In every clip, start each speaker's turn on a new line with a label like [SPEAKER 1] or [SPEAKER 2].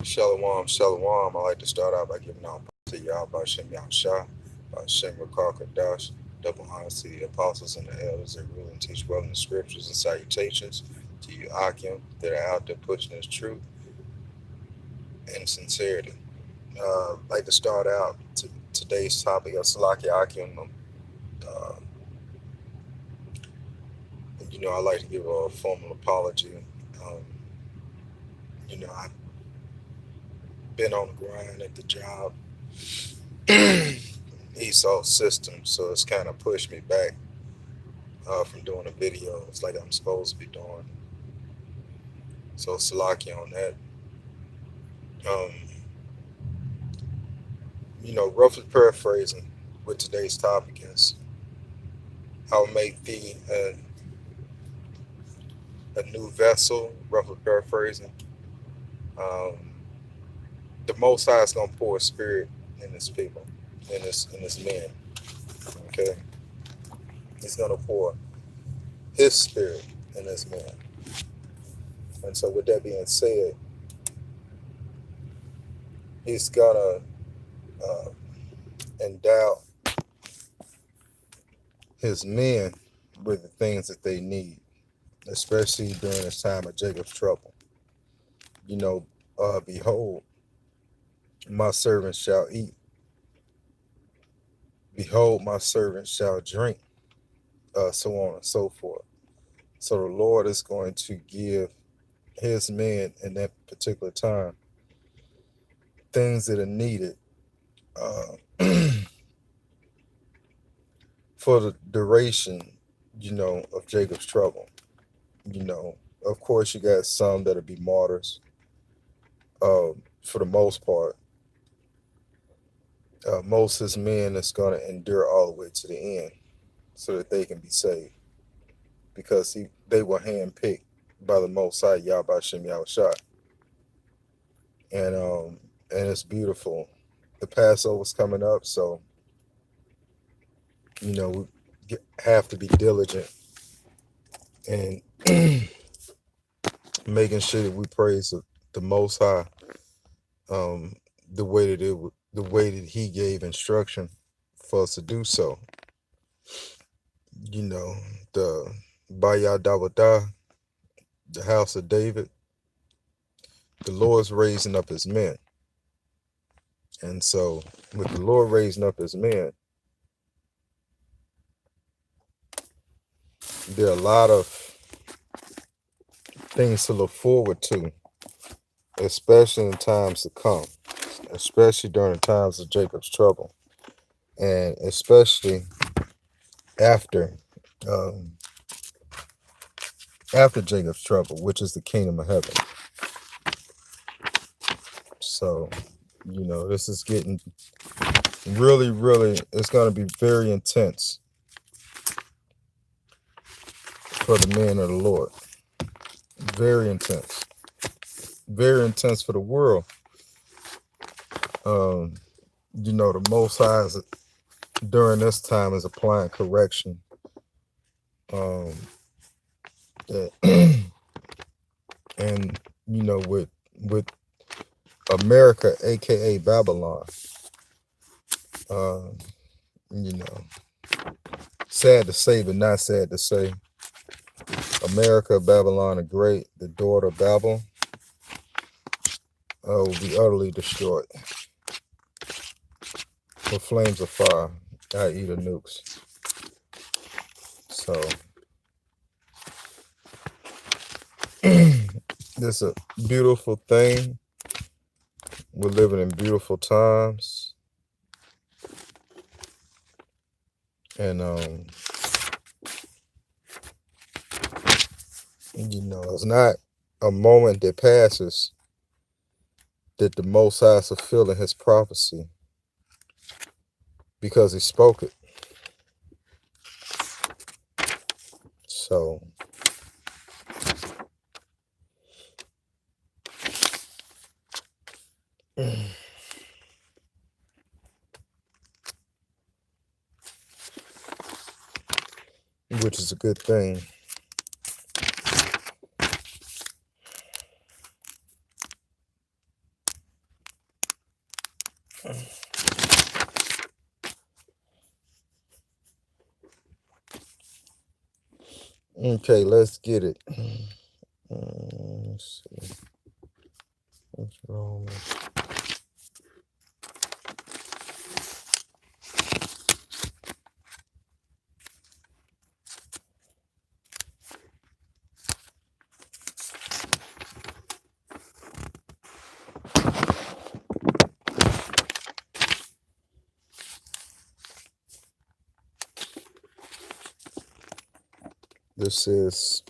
[SPEAKER 1] Shalom, shalom. I like to start out by giving all praise to Yah by Shem Yahshua, by Shem Rakar Kadash, double honors to the apostles and the elders that rule and teach well in the scriptures, and salutations to you, Akim, that are out there pushing this truth and sincerity. I'd like to start out today's topic of Salaki Akim. Uh, I like to give a formal apology. Um, I've been on the grind at the job. ESOL system, so it's kind of pushed me back from doing the videos like I'm supposed to be doing. So Salaki on that. Um, roughly paraphrasing what today's topic is, I'll make thee a new vessel, roughly paraphrasing. Um, the Most High is gonna pour a spirit in His people, in His men. Okay, He's gonna pour His spirit in His men. And so, with that being said, He's gonna uh, endow His men with the things that they need, especially during this time of Jacob's trouble. Behold, my servants shall eat. Behold, my servants shall drink, so on and so forth. So the Lord is going to give His men in that particular time things that are needed for the duration, of Jacob's trouble. Of course, you got some that'll be martyrs. For the most part, most of His men is going to endure all the way to the end so that they can be saved, because they were handpicked by the Most High, Yahweh Shem Yahushua. And it's beautiful. The Passover's coming up, so we have to be diligent and making sure that we praise the Most High, the way that He gave instruction for us to do so. The Bayah Dawadah, the house of David, the Lord's raising up His men. And so with the Lord raising up His men, there are a lot of things to look forward to, especially in times to come, especially during the times of Jacob's trouble, and especially after Jacob's trouble, which is the kingdom of heaven. So, this is getting really, really, it's going to be very intense for the men of the Lord. Very intense. Very intense for the world. The Most High during this time is applying correction. And with America, aka Babylon, sad to say, but not sad to say, America, Babylon the Great, the daughter of Babel, will be utterly destroyed with flames of fire, i.e. the nukes. So this is a beautiful thing. We're living in beautiful times. And it's not a moment that passes that the Most High is fulfilling His prophecy, because He spoke it. So which is a good thing. Okay, let's get it. Let's see. What's wrong? This is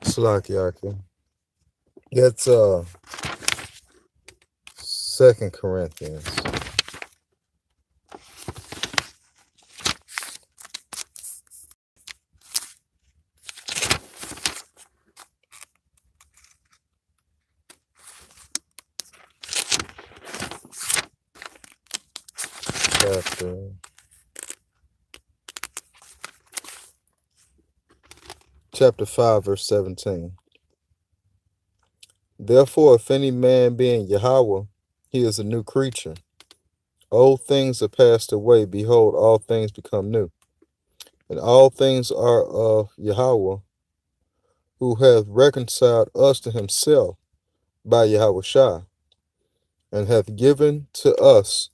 [SPEAKER 1] Slakyaki. That's 2 Corinthians. Chapter 5, verse 17. Therefore, if any man be in Yahweh, he is a new creature. Old things are passed away. Behold, all things become new. And all things are of Yahweh, who hath reconciled us to himself by Yahweh Shai, and hath given to us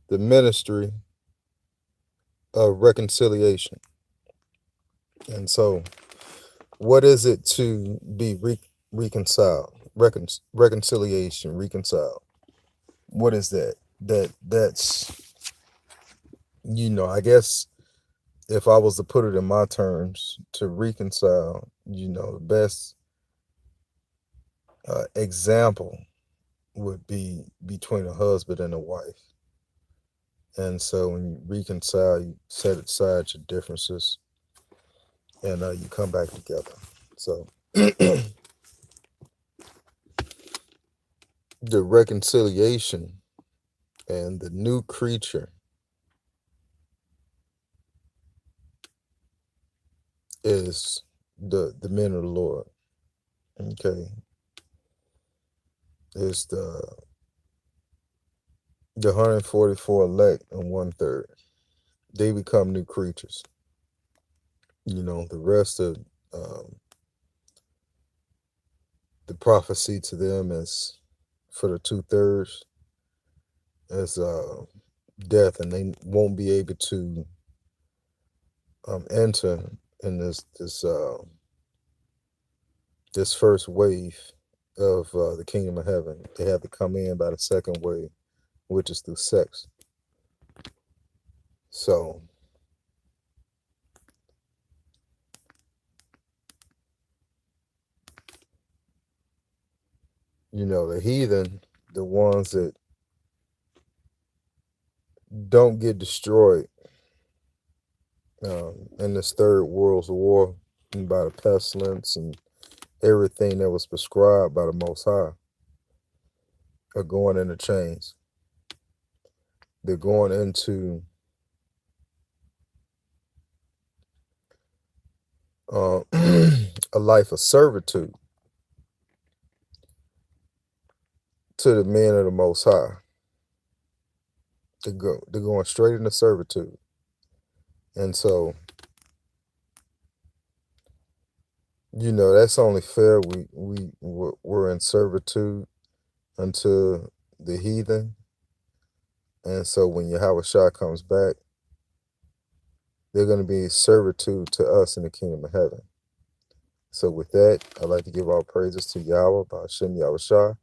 [SPEAKER 1] the ministry of reconciliation. And so, what is it to be reconciled? Reconciliation, reconciled. What is that? That's, I guess if I was to put it in my terms, to reconcile, the best example would be between a husband and a wife. And so when you reconcile, you set aside your differences and you come back together. So the reconciliation and the new creature is the men of the Lord. Okay. It's the 144 elect and 1/3. They become new creatures. The rest of the prophecy to them is for the 2/3 as death, and they won't be able to enter in this first wave of the kingdom of heaven. They have to come in by the second wave, which is through sex. So the heathen, the ones that don't get destroyed in this third world's war and by the pestilence and everything that was prescribed by the Most High, are going into chains. They're going into a life of servitude to the men of the Most High. They're going straight into servitude. And so, that's only fair. We're in servitude unto the heathen. And so when Yahweh Shah comes back, they're going to be servitude to us in the kingdom of heaven. So with that, I'd like to give all praises to Yahweh, Ba'ashem Yahweh Shah,